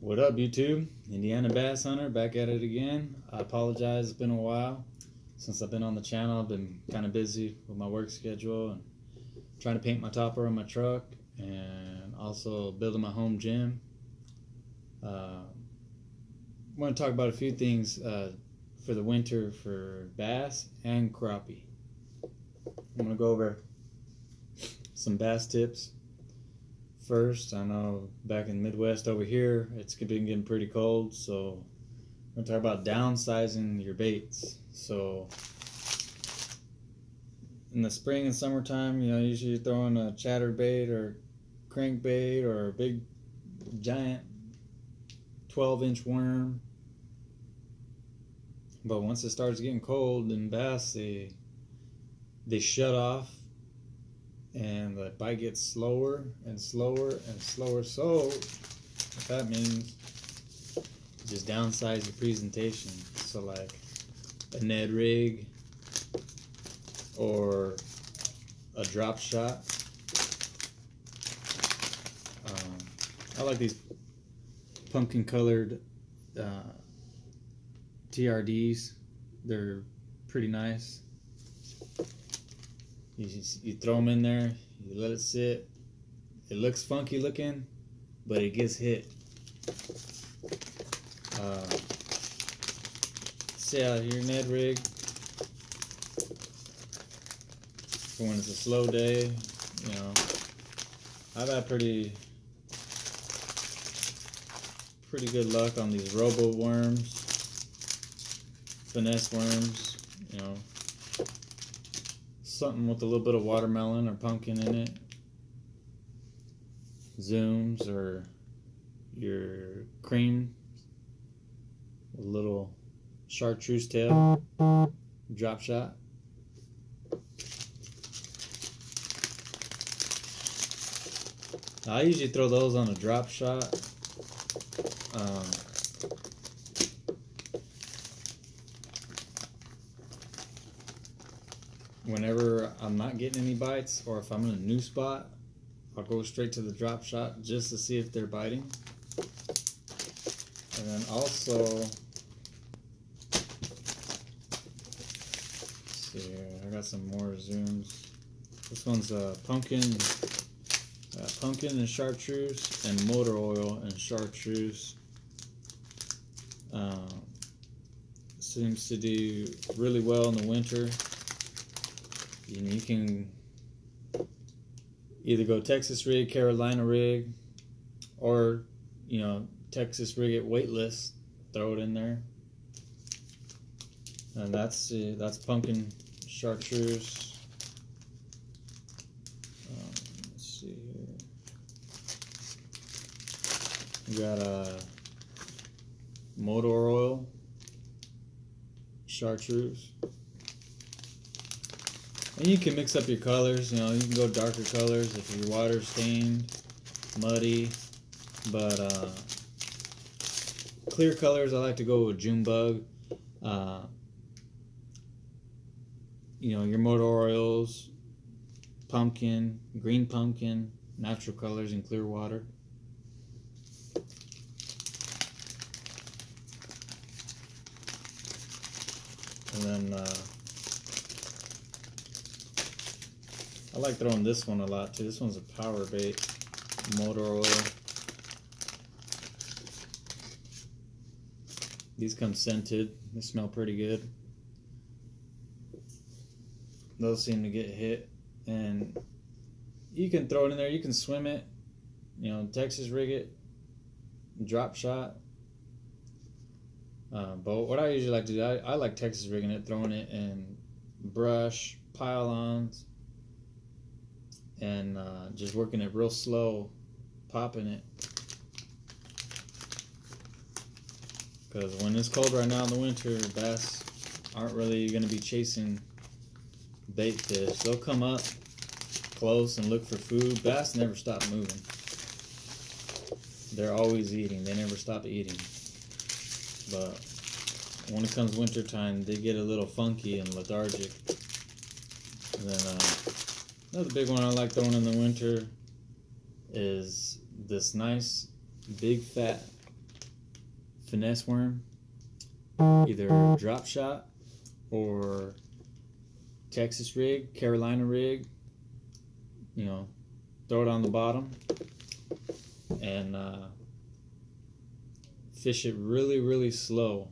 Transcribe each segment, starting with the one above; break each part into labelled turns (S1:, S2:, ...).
S1: What up, YouTube? Indiana Bass Hunter back at it again. I apologize, it's been a while since I've been on the channel. I've been kind of busy with my work schedule and trying to paint my topper on my truck and also building my home gym. I want to talk about a few things for the winter for bass and crappie. I'm going to go over some bass tips. First, I know back in the Midwest over here, it's been getting pretty cold, so I'm going to talk about downsizing your baits. So, in the spring and summertime, usually you're throwing a chatterbait or crankbait or a big, giant 12-inch worm. But once it starts getting cold, then bass, they shut off. And the bite gets slower and slower and slower. So what that means, just downsize your presentation. So like a Ned rig or a drop shot. I like these pumpkin colored TRDs. They're pretty nice. You throw them in there, you let it sit. It looks funky looking, but it gets hit. Stay out of your Ned rig for when it's a slow day. I've had pretty good luck on these robo worms, finesse worms. Something with a little bit of watermelon or pumpkin in it. Zooms or your cream, a little chartruse tail, drop shot. I usually throw those on a drop shot. Whenever I'm not getting any bites, or if I'm in a new spot, I'll go straight to the drop shot just to see if they're biting. And then also, let's see here, I got some more zooms. This one's pumpkin and chartreuse and motoroil and chartreuse. Seems to do really well in the winter. You can either go Texas rig, Carolina rig, or Texas rig it weightless, throw it in there. And that's pumpkin chartreuse. Let's see here. We got a motoroil chartreuse. And you can mix up your colors, you can go darker colors if your water's stained, muddy, but clear colors I like to go with June bug. Your motoroils, pumpkin, green pumpkin, natural colors in clear water. And then I like throwing this one a lot too. This one's a Powerbzit motoroil. These come scented. They smell pretty good. Those seem to get hit. And you can throw it in there. You can swim it. Texas rig it. Drop shot. But what I usually like to do, I like Texas rigging it, throwing it in brush, pile-ons, and just working it real slow, popping it. Because when it's cold right now in the winter, bass aren't really going to be chasing bait fish. They'll come up close and look for food. Bass never stop moving. They're always eating. They never stop eating. But when it comes winter time, they get a little funky and lethargic. And then another big one I like throwing in the winter is this nice big fat finesse worm, either drop shot or Texas rig, Carolina rig. You know, throw it on the bottom and fish it really, really slow.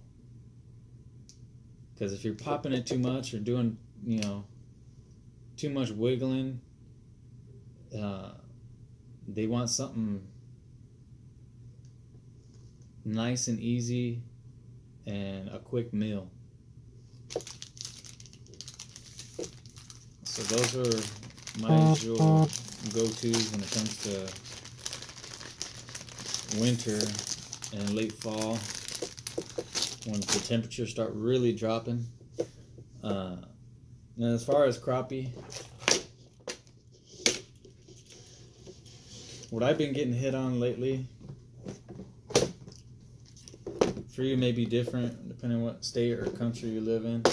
S1: Because if you're popping it too much or doing, you know, too much wiggling, they want something nice and easy and a quick meal. So those are my usual go-tos when it comes to winter and late fall, when the temperatures start really dropping. And as far as crappie, what I've been getting hit on lately, for you may be different depending on what state or country you live in.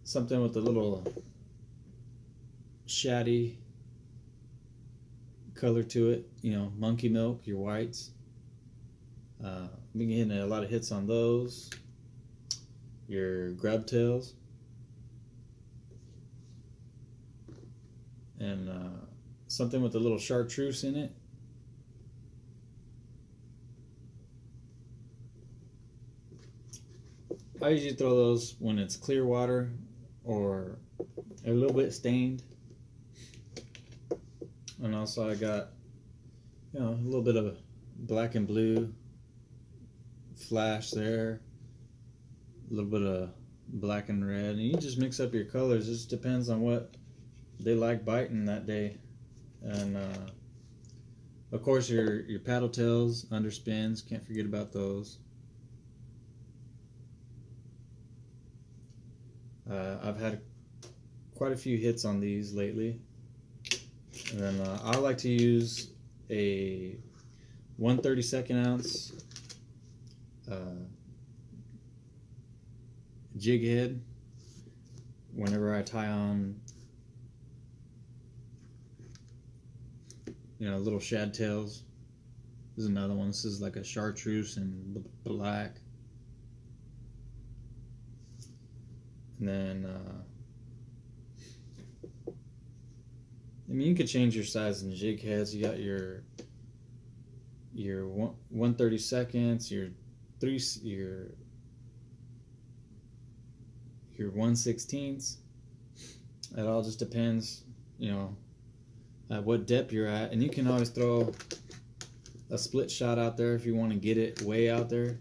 S1: Something with a little shaddy color to it, you know, monkey milk, your whites. I've been getting a lot of hits on those. Your grub tails. And something with a little chartruse in it. I usually throw those when it's clear water or a little bit stained. And also I got, you know, a little bit of black and blue flash there, a little bit of black and red, and you just mix up your colors. It just depends on what they like biting that day. And of course your paddle tails, underspins, can't forget about those. I've had quite a few hits on these lately. And then I like to use a 1/32 ounce jig head whenever I tie on, you know, little shad tails. This is another one. This is like a chartreuse and black. And then I mean, you could change your size in the jig heads. You got your 1/32, your 1/16. It all just depends, you know, at what depth you're at. And you can always throw a split shot out there if you want to get it way out there.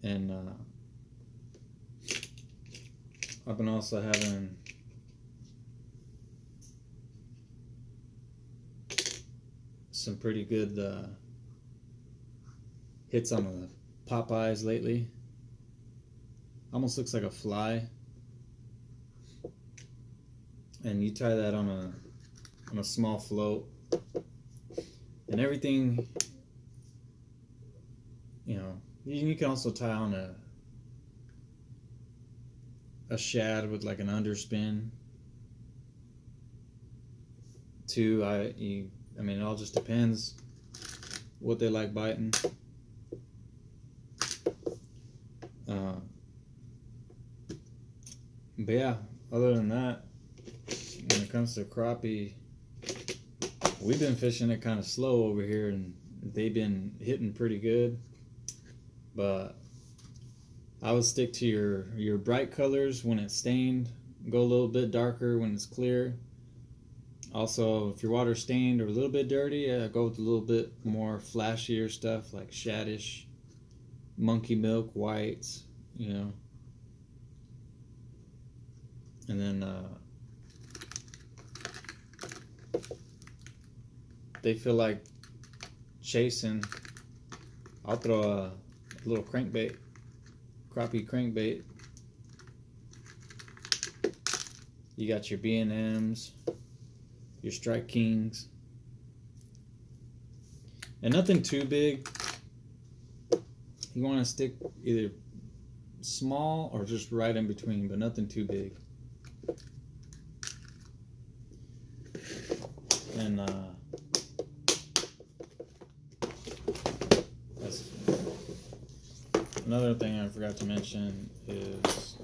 S1: And I've been also having some pretty good hits on the Popeyes lately. Almost looks like a fly. And you tie that on a small float, and everything, you know, you can also tie on a shad with like an underspin too. I mean, it all just depends what they like biting. But yeah, other than that, when it comes to crappie, we've been fishing it kind of slow over here, and they've been hitting pretty good. But I would stick to your bright colors when it's stained. Go a little bit darker when it's clear. Also, if your water's stained or a little bit dirty, go with a little bit more flashier stuff like shaddish, monkey milk, whites, you know. And then they feel like chasing, I'll throw a little crankbait, crappie crankbait. You got your B&Ms, your Strike Kings, and nothing too big. You want to stick either small or just right in between, but nothing too big. And that's another thing I forgot to mention is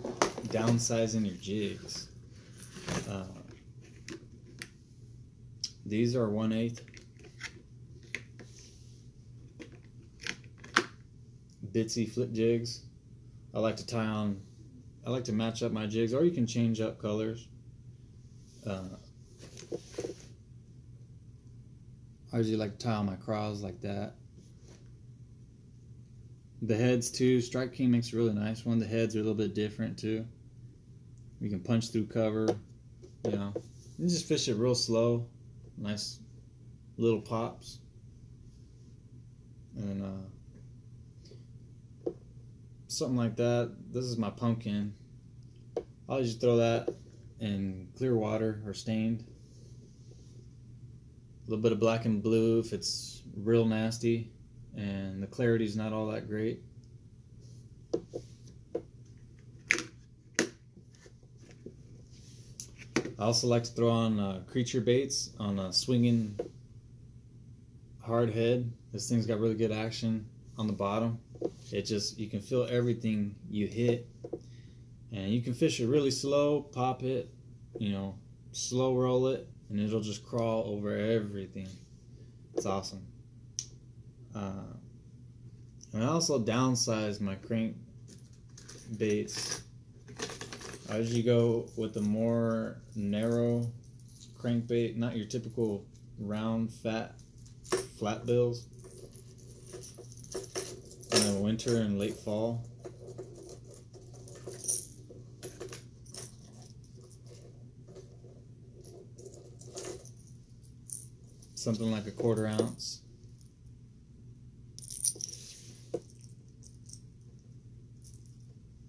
S1: downsizing your jigs. These are 1/8 bitdy flip jigs. I like to match up my jigs, or you can change up colors. I usually like to tie on my craws like that. The heads too, Strike King makes a really nice one. The heads are a little bit different too. You can punch through cover, you know. You just fish it real slow, nice little pops. And something like that. This is my pumpkin. I'll just throw that in clear water or stained. A little bit of black and blue if it's real nasty and the clarity's not all that great. I also like to throw on creature baits on a swinging hard head. This thing's got really good action on the bottom. You can feel everything you hit, and you can fish it really slow, pop it, you know, slow roll it, and it'll just crawl over everything. It's awesome. And I also downsize my crank baits. I usually go with a more narrow crankbait, not your typical round, fat, flat bills. In the winter and late fall. Something like a 1/4 ounce.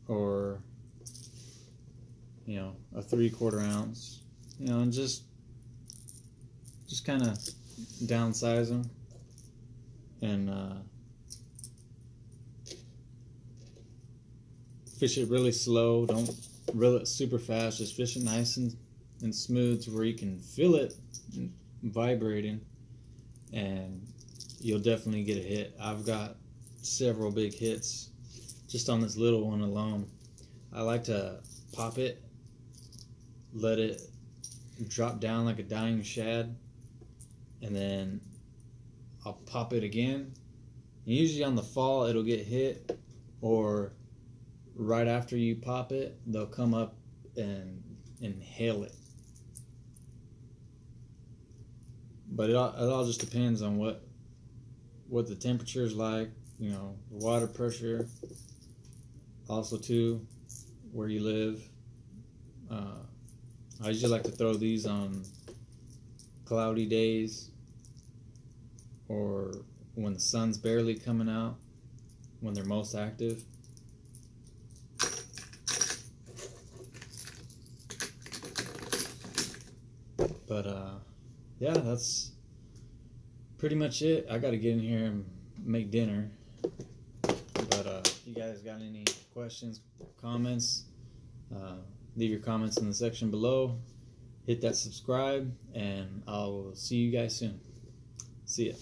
S1: Or, you know, a 3/4 ounce. You know, and just kind of downsize them. And fish it really slow. Don't reel it super fast. Just fish it nice and smooth to where you can feel it vibrating, and you'll definitely get a hit. I've got several big hits just on this little one alone. I like to pop it, let it drop down like a dying shad, and then I'll pop it again. And usually on the fall it'll get hit, or right after you pop it, they'll come up and inhale it. But it all just depends on what the temperature is like, you know, the water pressure. Also too, where you live. I usually like to throw these on cloudy days, or when the sun's barely coming out, when they're most active. But yeah, that's pretty much it. I gotta get in here and make dinner. But if you guys got any questions, comments, leave your comments in the section below. Hit that subscribe, and I'll see you guys soon. See ya.